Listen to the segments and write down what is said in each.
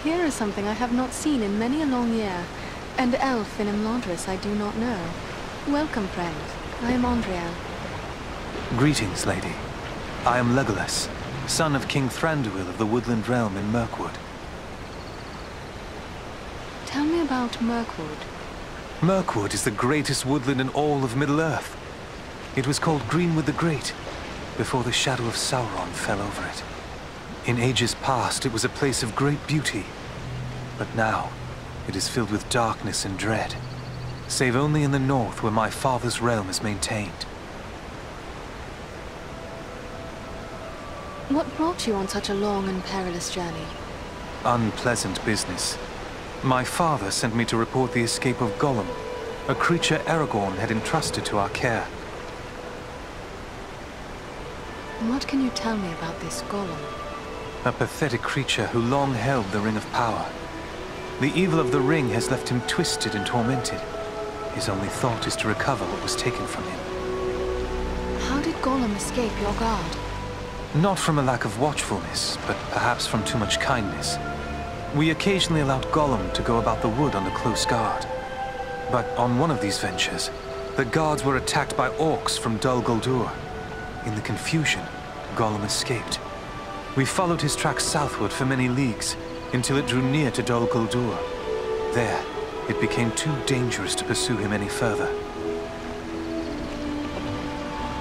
Here is something I have not seen in many a long year, and elf in Imladris I do not know. Welcome, friend. I am Andriel. Greetings, lady. I am Legolas, son of King Thranduil of the Woodland Realm in Mirkwood. Tell me about Mirkwood. Mirkwood is the greatest woodland in all of Middle-earth. It was called Greenwood the Great, before the shadow of Sauron fell over it. In ages past, it was a place of great beauty, but now it is filled with darkness and dread, save only in the north where my father's realm is maintained. What brought you on such a long and perilous journey? Unpleasant business. My father sent me to report the escape of Gollum, a creature Aragorn had entrusted to our care. What can you tell me about this Gollum? A pathetic creature who long held the Ring of Power. The evil of the ring has left him twisted and tormented. His only thought is to recover what was taken from him. How did Gollum escape your guard? Not from a lack of watchfulness, but perhaps from too much kindness. We occasionally allowed Gollum to go about the wood under close guard. But on one of these ventures, the guards were attacked by orcs from Dol Guldur. In the confusion, Gollum escaped. We followed his tracks southward for many leagues, until it drew near to Dol Guldur. There, it became too dangerous to pursue him any further.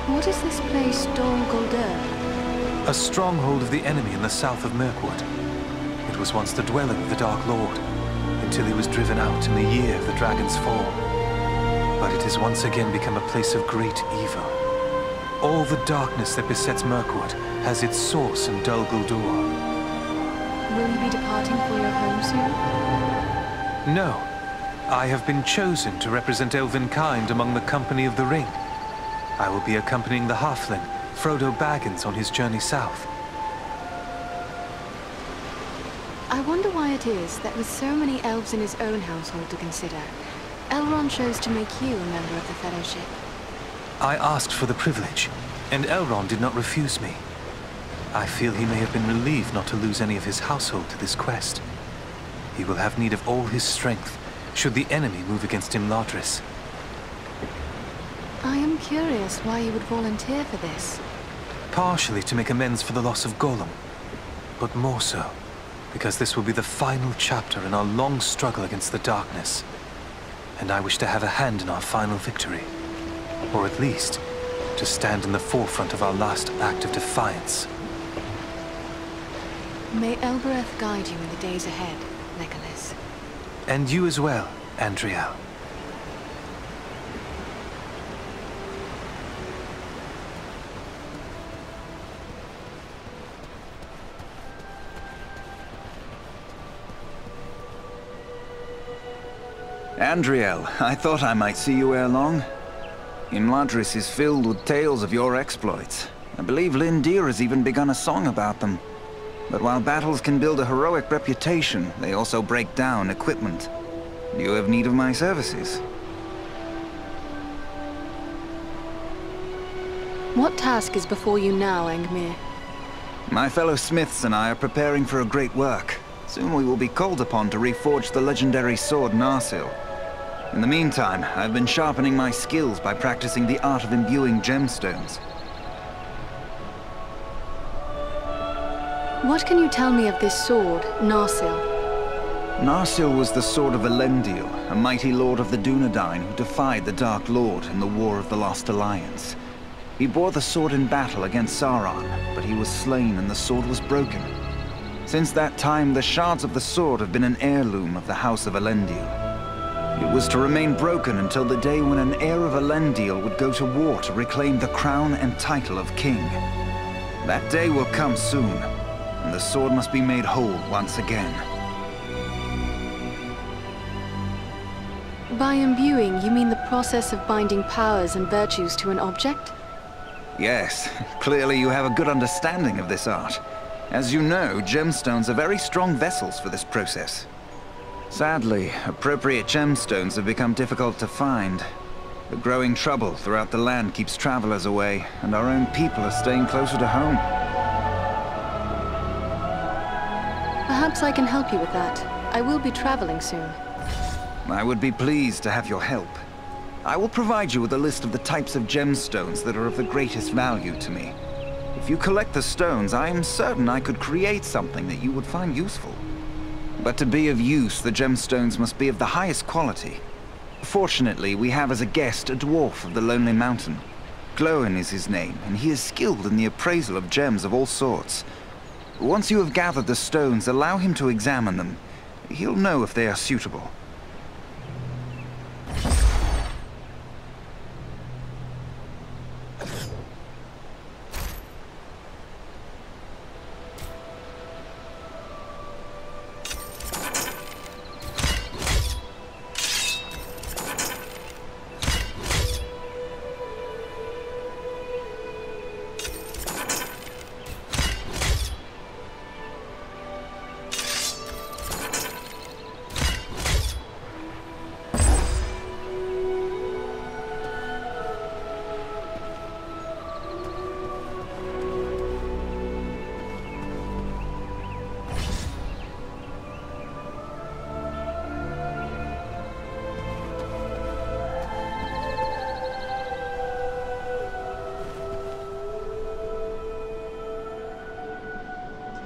What is this place, Dol Guldur? A stronghold of the enemy in the south of Mirkwood. It was once the dwelling of the Dark Lord, until he was driven out in the year of the Dragon's Fall. But it has once again become a place of great evil. All the darkness that besets Mirkwood has its source in Dol Guldur. Will you be departing for your home soon? No. I have been chosen to represent Elvenkind among the Company of the Ring. I will be accompanying the halfling, Frodo Baggins, on his journey south. I wonder why it is that with so many elves in his own household to consider, Elrond chose to make you a member of the Fellowship. I asked for the privilege, and Elrond did not refuse me. I feel he may have been relieved not to lose any of his household to this quest. He will have need of all his strength, should the enemy move against Imladris. I am curious why you would volunteer for this. Partially to make amends for the loss of Gollum, but more so because this will be the final chapter in our long struggle against the darkness. And I wish to have a hand in our final victory. Or at least, to stand in the forefront of our last act of defiance. May Elbereth guide you in the days ahead, Legolas. And you as well, Andriel. Andriel, I thought I might see you ere long. Imladris is filled with tales of your exploits. I believe Lindir has even begun a song about them. But while battles can build a heroic reputation, they also break down equipment. Do you have need of my services? What task is before you now, Angmar? My fellow smiths and I are preparing for a great work. Soon we will be called upon to reforge the legendary sword Narsil. In the meantime, I've been sharpening my skills by practicing the art of imbuing gemstones. What can you tell me of this sword, Narsil? Narsil was the sword of Elendil, a mighty lord of the Dunedain who defied the Dark Lord in the War of the Lost Alliance. He bore the sword in battle against Sauron, but he was slain and the sword was broken. Since that time, the shards of the sword have been an heirloom of the House of Elendil. It was to remain broken until the day when an heir of Elendil would go to war to reclaim the crown and title of king. That day will come soon, and the sword must be made whole once again. By imbuing, you mean the process of binding powers and virtues to an object? Yes, clearly you have a good understanding of this art. As you know, gemstones are very strong vessels for this process. Sadly, appropriate gemstones have become difficult to find. The growing trouble throughout the land keeps travelers away, and our own people are staying closer to home. Perhaps I can help you with that. I will be traveling soon. I would be pleased to have your help. I will provide you with a list of the types of gemstones that are of the greatest value to me. If you collect the stones, I am certain I could create something that you would find useful. But to be of use, the gemstones must be of the highest quality. Fortunately, we have as a guest a dwarf of the Lonely Mountain. Glóin is his name, and he is skilled in the appraisal of gems of all sorts. Once you have gathered the stones, allow him to examine them. He'll know if they are suitable.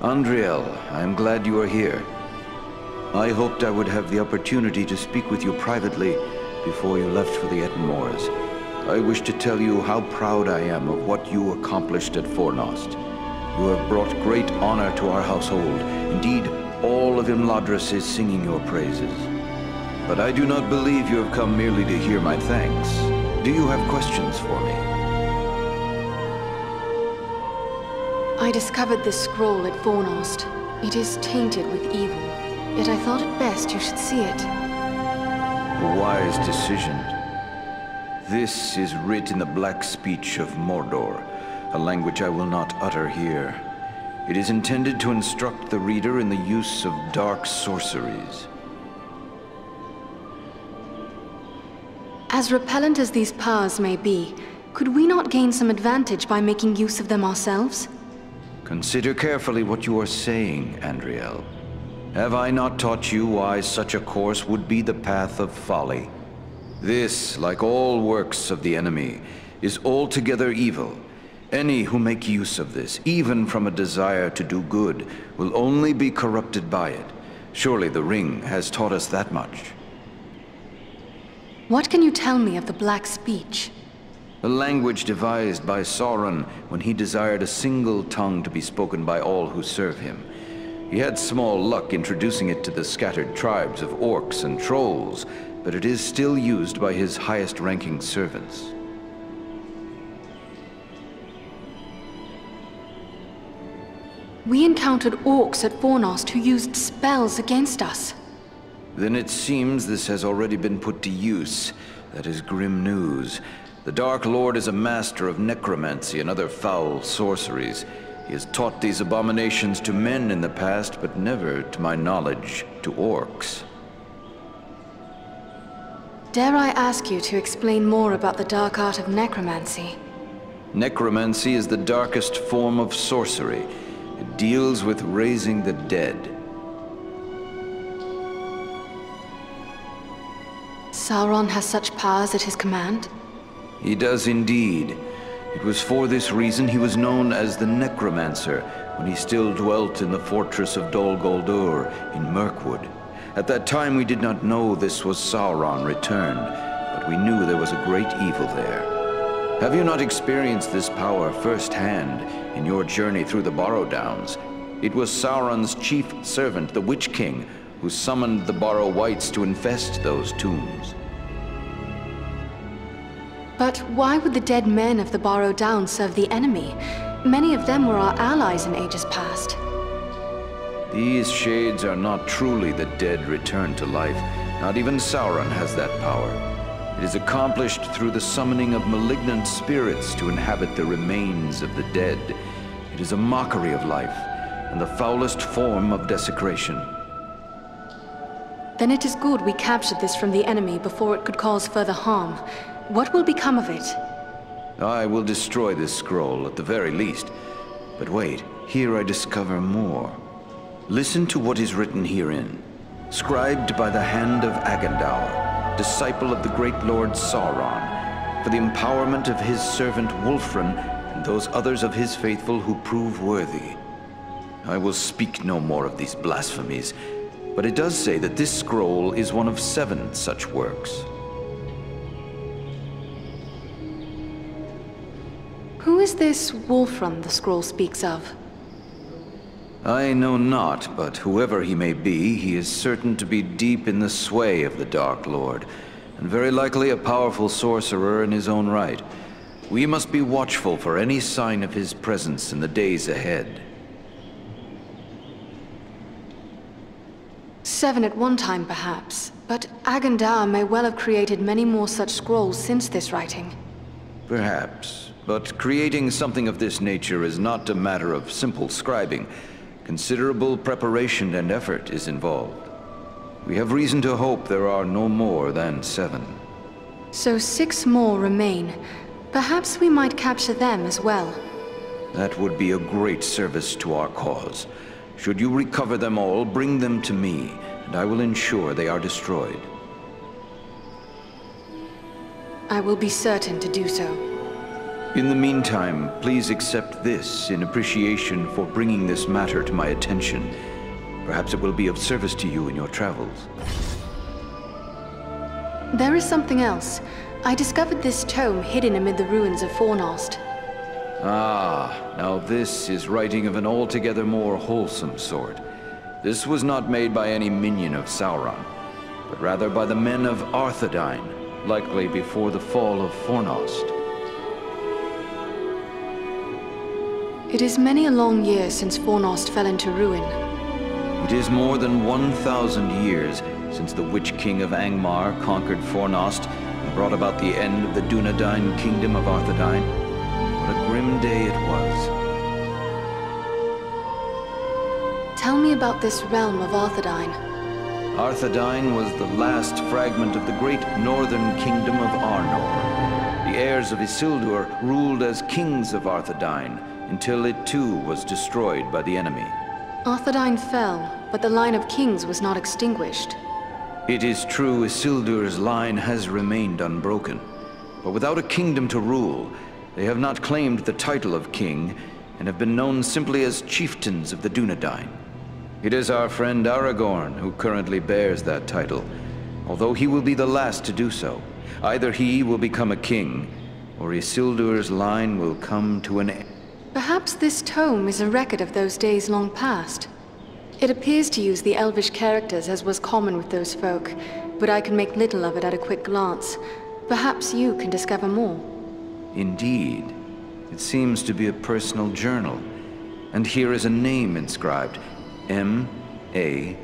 Andriel, I am glad you are here. I hoped I would have the opportunity to speak with you privately before you left for the Ettenmoors. I wish to tell you how proud I am of what you accomplished at Fornost. You have brought great honor to our household. Indeed, all of Imladris is singing your praises. But I do not believe you have come merely to hear my thanks. Do you have questions for me? I discovered this scroll at Fornost. It is tainted with evil, yet I thought it best you should see it. A wise decision. This is writ in the black speech of Mordor, a language I will not utter here. It is intended to instruct the reader in the use of dark sorceries. As repellent as these powers may be, could we not gain some advantage by making use of them ourselves? Consider carefully what you are saying, Andriel. Have I not taught you why such a course would be the path of folly? This, like all works of the enemy, is altogether evil. Any who make use of this, even from a desire to do good, will only be corrupted by it. Surely the ring has taught us that much. What can you tell me of the Black Speech? A language devised by Sauron when he desired a single tongue to be spoken by all who serve him. He had small luck introducing it to the scattered tribes of orcs and trolls, but it is still used by his highest-ranking servants. We encountered orcs at Fornost who used spells against us. Then it seems this has already been put to use. That is grim news. The Dark Lord is a master of necromancy and other foul sorceries. He has taught these abominations to men in the past, but never, to my knowledge, to orcs. Dare I ask you to explain more about the dark art of necromancy? Necromancy is the darkest form of sorcery. It deals with raising the dead. Sauron has such powers at his command? He does indeed. It was for this reason he was known as the Necromancer when he still dwelt in the fortress of Dol Guldur in Mirkwood. At that time we did not know this was Sauron returned, but we knew there was a great evil there. Have you not experienced this power firsthand in your journey through the Barrow Downs? It was Sauron's chief servant, the Witch King, who summoned the Barrow Wights to infest those tombs. But why would the dead men of the Barrow Downs serve the enemy? Many of them were our allies in ages past. These shades are not truly the dead returned to life. Not even Sauron has that power. It is accomplished through the summoning of malignant spirits to inhabit the remains of the dead. It is a mockery of life, and the foulest form of desecration. Then it is good we captured this from the enemy before it could cause further harm. What will become of it? I will destroy this scroll at the very least. But wait, here I discover more. Listen to what is written herein. Scribed by the hand of Agandaur, disciple of the great Lord Sauron, for the empowerment of his servant Wulfrun and those others of his faithful who prove worthy. I will speak no more of these blasphemies, but it does say that this scroll is one of 7 such works. Who is this Wulfrun the scroll speaks of? I know not, but whoever he may be, he is certain to be deep in the sway of the Dark Lord, and very likely a powerful sorcerer in his own right. We must be watchful for any sign of his presence in the days ahead. 7 at one time, perhaps, but Agandaur may well have created many more such scrolls since this writing. Perhaps, but creating something of this nature is not a matter of simple scribing. Considerable preparation and effort is involved. We have reason to hope there are no more than 7. So 6 more remain. Perhaps we might capture them as well. That would be a great service to our cause. Should you recover them all, bring them to me, and I will ensure they are destroyed. I will be certain to do so. In the meantime, please accept this in appreciation for bringing this matter to my attention. Perhaps it will be of service to you in your travels. There is something else. I discovered this tome hidden amid the ruins of Fornost. Ah, now this is writing of an altogether more wholesome sort. This was not made by any minion of Sauron, but rather by the men of Arthedain, likely before the fall of Fornost. It is many a long year since Fornost fell into ruin. It is more than 1,000 years since the Witch King of Angmar conquered Fornost and brought about the end of the Dunedain kingdom of Arthedain. What a grim day it was. Tell me about this realm of Arthedain. Arthedain was the last fragment of the great northern kingdom of Arnor. The heirs of Isildur ruled as kings of Arthedain, until it too was destroyed by the enemy. Arthedain fell, but the line of kings was not extinguished. It is true Isildur's line has remained unbroken, but without a kingdom to rule, they have not claimed the title of king, and have been known simply as chieftains of the Dunedain. It is our friend Aragorn who currently bears that title, although he will be the last to do so. Either he will become a king, or Isildur's line will come to an end. Perhaps this tome is a record of those days long past. It appears to use the elvish characters as was common with those folk, but I can make little of it at a quick glance. Perhaps you can discover more. Indeed. It seems to be a personal journal. And here is a name inscribed. M-A-L.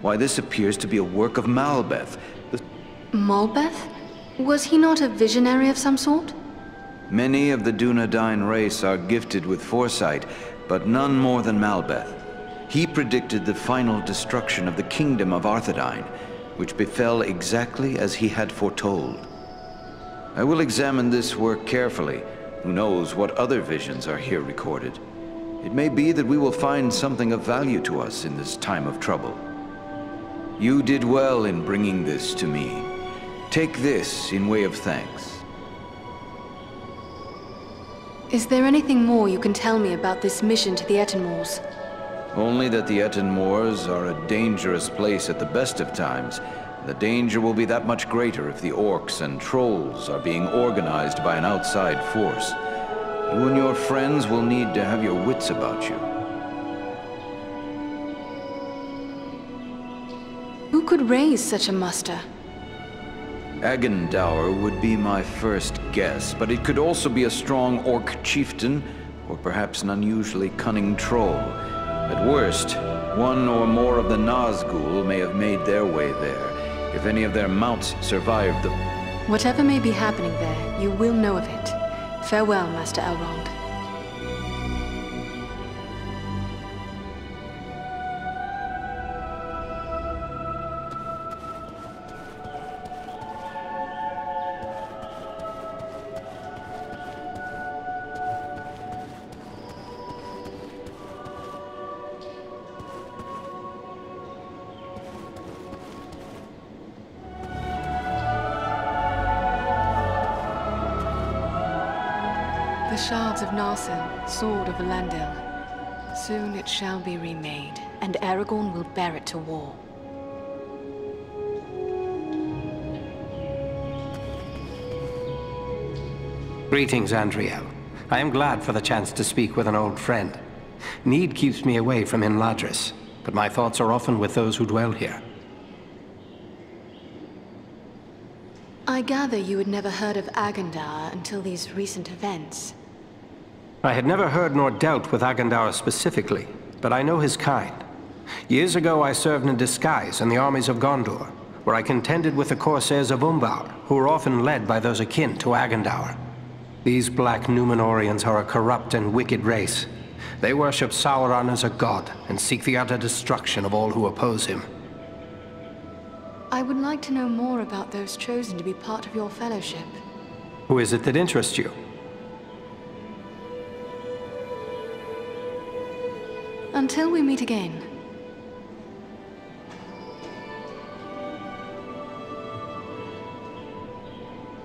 Why, this appears to be a work of Malbeth. Malbeth? Was he not a visionary of some sort? Many of the Dunedain race are gifted with foresight, but none more than Malbeth. He predicted the final destruction of the kingdom of Arthedain, which befell exactly as he had foretold. I will examine this work carefully. Who knows what other visions are here recorded? It may be that we will find something of value to us in this time of trouble. You did well in bringing this to me. Take this in way of thanks. Is there anything more you can tell me about this mission to the Etenmoors? Only that the Etenmoors are a dangerous place at the best of times. The danger will be that much greater if the orcs and trolls are being organized by an outside force. You and your friends will need to have your wits about you. Who could raise such a muster? Agandaur would be my first guess, but it could also be a strong orc chieftain, or perhaps an unusually cunning troll. At worst, one or more of the Nazgul may have made their way there, if any of their mounts survived the... Whatever may be happening there, you will know of it. Farewell, Master Elrond. shards of Narsen, sword of Elendil. Soon it shall be remade, and Aragorn will bear it to war. Greetings, Andriel. I am glad for the chance to speak with an old friend. Need keeps me away from Inladris, but my thoughts are often with those who dwell here. I gather you had never heard of Agandaur until these recent events. I had never heard nor dealt with Agandaur specifically, but I know his kind. Years ago I served in disguise in the armies of Gondor, where I contended with the corsairs of Umbar, who were often led by those akin to Agandaur. These black numenorians are a corrupt and wicked race. They worship Sauron as a god and seek the utter destruction of all who oppose him. I would like to know more about those chosen to be part of your fellowship. Who is it that interests you? Until we meet again.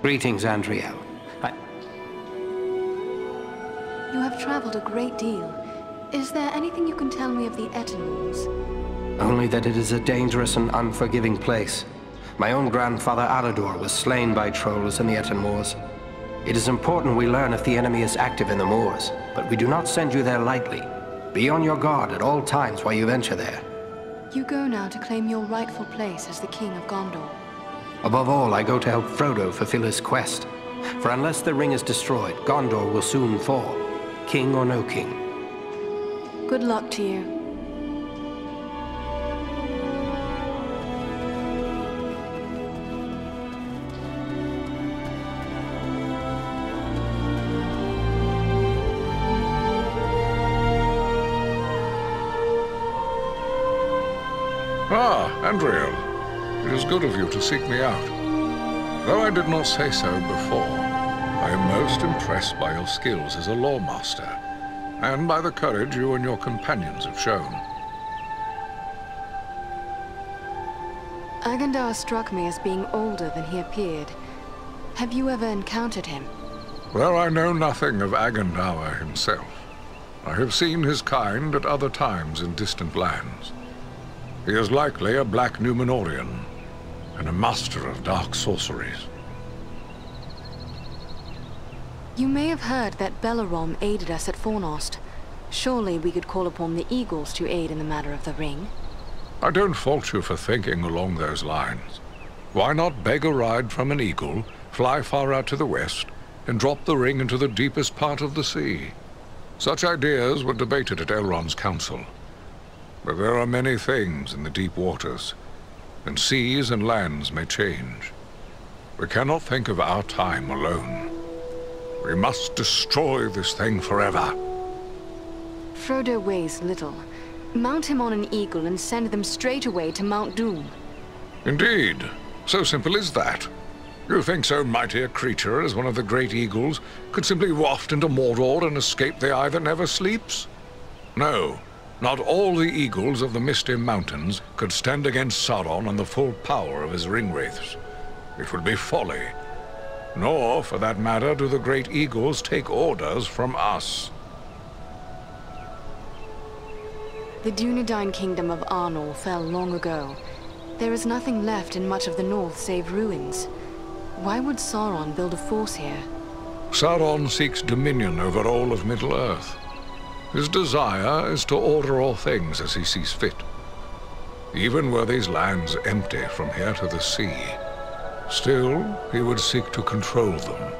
Greetings, Andriel. You have traveled a great deal. Is there anything you can tell me of the Etenwars? Only that it is a dangerous and unforgiving place. My own grandfather Alador was slain by trolls in the Etenwars. It is important we learn if the enemy is active in the moors, but we do not send you there lightly. Be on your guard at all times while you venture there. You go now to claim your rightful place as the King of Gondor. Above all, I go to help Frodo fulfill his quest. For unless the ring is destroyed, Gondor will soon fall. King or no king. Good luck to you. Ah, Andriel. It is good of you to seek me out. Though I did not say so before, I am most impressed by your skills as a lawmaster, and by the courage you and your companions have shown. Agandaur struck me as being older than he appeared. Have you ever encountered him? Though I know nothing of Agandaur himself, I have seen his kind at other times in distant lands. He is likely a black numenorian, and a master of dark sorceries. You may have heard that Bellerom aided us at Fornost. Surely we could call upon the Eagles to aid in the matter of the ring. I don't fault you for thinking along those lines. Why not beg a ride from an eagle, fly far out to the west, and drop the ring into the deepest part of the sea? Such ideas were debated at Elrond's council. But there are many things in the deep waters, and seas and lands may change. We cannot think of our time alone. We must destroy this thing forever. Frodo weighs little. Mount him on an eagle and send them straight away to Mount Doom. Indeed. So simple as that. You think so mighty a creature as one of the great eagles could simply waft into Mordor and escape the eye that never sleeps? No. Not all the eagles of the Misty Mountains could stand against Sauron and the full power of his ringwraiths. It would be folly. Nor, for that matter, do the great eagles take orders from us. The Dunedain kingdom of Arnor fell long ago. There is nothing left in much of the north save ruins. Why would Sauron build a force here? Sauron seeks dominion over all of Middle-earth. His desire is to order all things as he sees fit. Even were these lands empty from here to the sea, still he would seek to control them.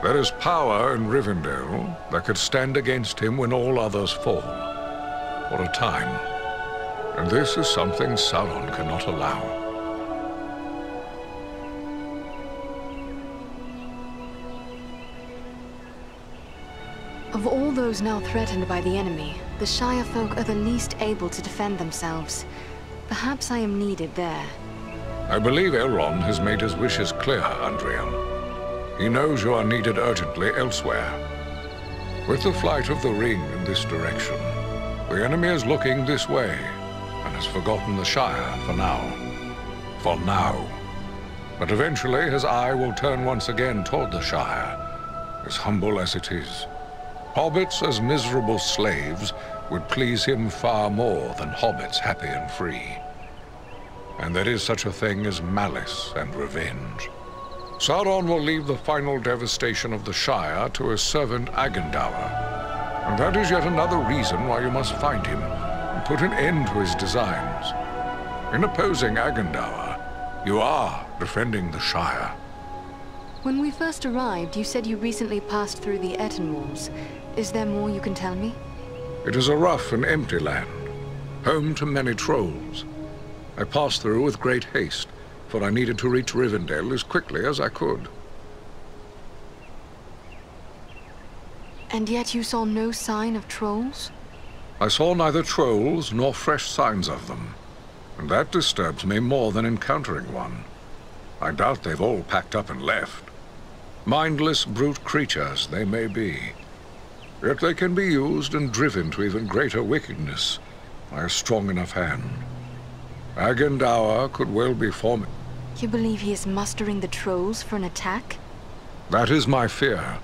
There is power in Rivendell that could stand against him when all others fall, for a time. And this is something Sauron cannot allow. Of all those now threatened by the enemy, the Shire folk are the least able to defend themselves. Perhaps I am needed there. I believe Elrond has made his wishes clear, Andriel. He knows you are needed urgently elsewhere. With the flight of the ring in this direction, the enemy is looking this way, and has forgotten the Shire for now. For now. But eventually his eye will turn once again toward the Shire, as humble as it is. Hobbits as miserable slaves would please him far more than hobbits happy and free. And there is such a thing as malice and revenge. Sauron will leave the final devastation of the Shire to his servant Agandaur. And that is yet another reason why you must find him and put an end to his designs. In opposing Agandaur, you are defending the Shire. When we first arrived, you said you recently passed through the Etten walls. Is there more you can tell me? It is a rough and empty land, home to many trolls. I passed through with great haste, for I needed to reach Rivendell as quickly as I could. And yet you saw no sign of trolls? I saw neither trolls nor fresh signs of them, and that disturbs me more than encountering one. I doubt they've all packed up and left. Mindless brute creatures they may be, yet they can be used and driven to even greater wickedness by a strong enough hand. Agandaur could well be forming. You believe he is mustering the trolls for an attack? That is my fear.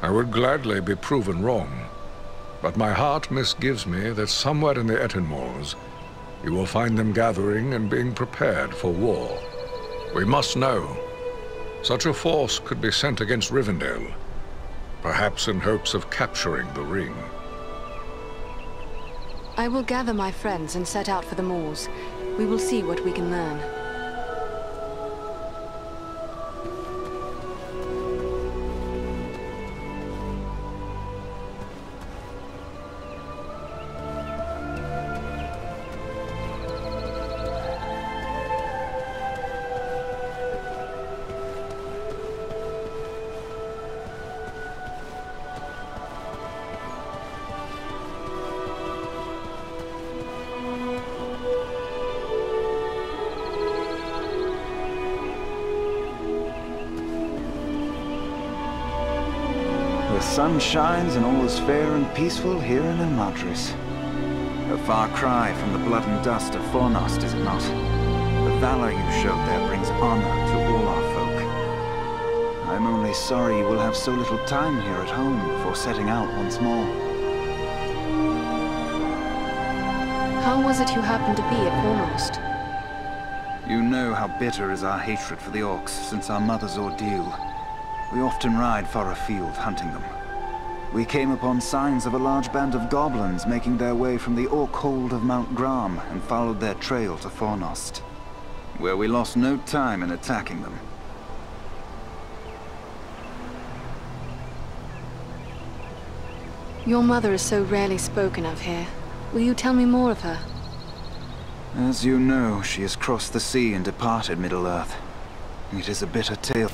I would gladly be proven wrong, but my heart misgives me that somewhere in the Etten Moors, you will find them gathering and being prepared for war. We must know. Such a force could be sent against Rivendell, perhaps in hopes of capturing the ring. I will gather my friends and set out for the moors. We will see what we can learn. The sun shines and all is fair and peaceful here in Elmadris. A far cry from the blood and dust of Fornost, is it not? The valor you showed there brings honor to all our folk. I'm only sorry you will have so little time here at home before setting out once more. How was it you happened to be at Fornost? You know how bitter is our hatred for the orcs since our mother's ordeal. We often ride far afield hunting them. We came upon signs of a large band of goblins making their way from the orc hold of Mount Gram and followed their trail to Fornost, where we lost no time in attacking them. Your mother is so rarely spoken of here. Will you tell me more of her? As you know, she has crossed the sea and departed Middle-earth. It is a bitter tale.